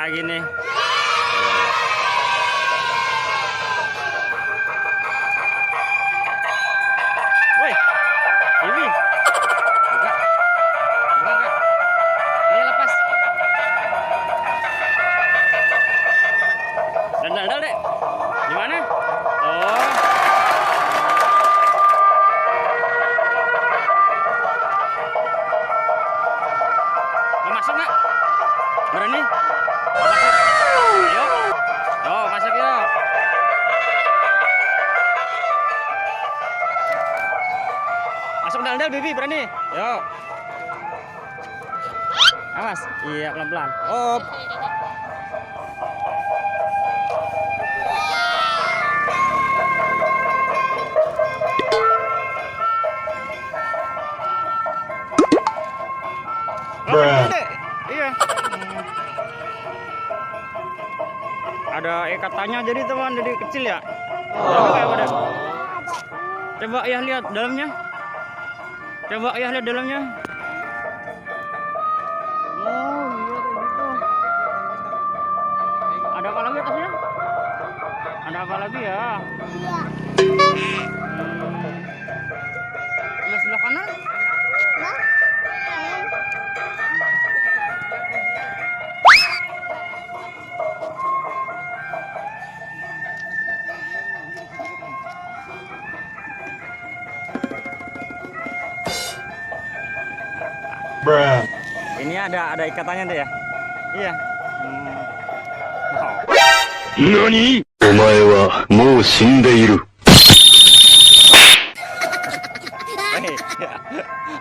lagi nih. Woi, ini buka, buka kak. Ini lepas. Dal dek, gimana? Oh. Mau masuk nggak? Berani? Masuk. Ayo. Yo, masuk yuk. Masuk dal Bibi, berani? Yo. Awas. Iya, pelan-pelan. Op. Iya. Ada ikatannya jadi teman, jadi kecil ya. Coba ya lihat dalamnya. Coba ya lihat dalamnya. Oh iya kayak gitu. Ada apa lagi atasnya? Ada apa lagi ya? Sebelah kanan? Bruh. Ini ada ikatannya deh ya. Iya. Oh. Nani? Omae wa mou shindeiru. Hei,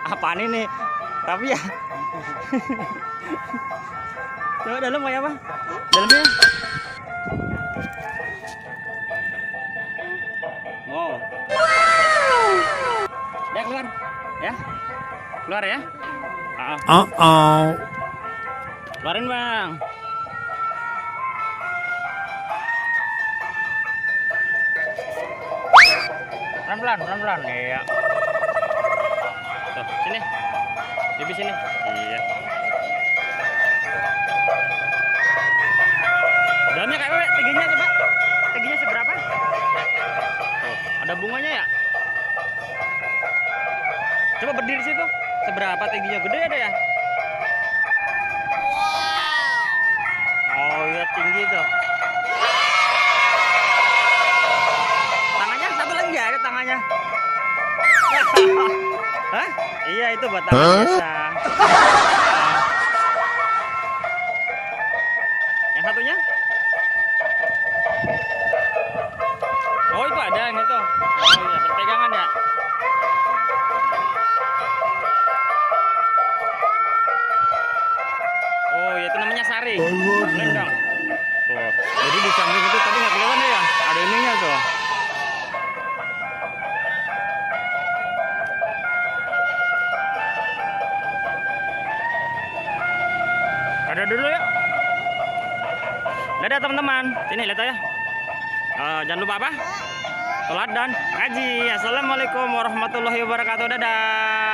apaan ini? Tapi ya. Coba dalam kayak apa? Dalamnya? Wow. Ya keluar, ya. Keluar ya. Keluarin bang. Pelan-pelan, iya. Tuh, sini. Bibi sini. Iya. Dalamnya kayak apa? Tingginya coba. Tingginya seberapa? Tuh, ada bunganya ya? Coba berdiri situ. Seberapa tingginya? Gede ada ya? Oh iya tinggi tuh. Tangannya satu lagi ya, ada tangannya. Hah? Iya itu buat tangan biasa. Yang satunya? Oh itu ada yang itu. Oh iya berpegangan ya. Oh iya itu namanya sari. Lendang. Tuh. Jadi di samping itu tadi nggak kelihatan ya? Ada ininya tuh. Ada dulu ya. Dadah teman-teman. Sini lihat ya. Jangan lupa apa? Sholat dan ngaji. Assalamualaikum warahmatullahi wabarakatuh. Dadah.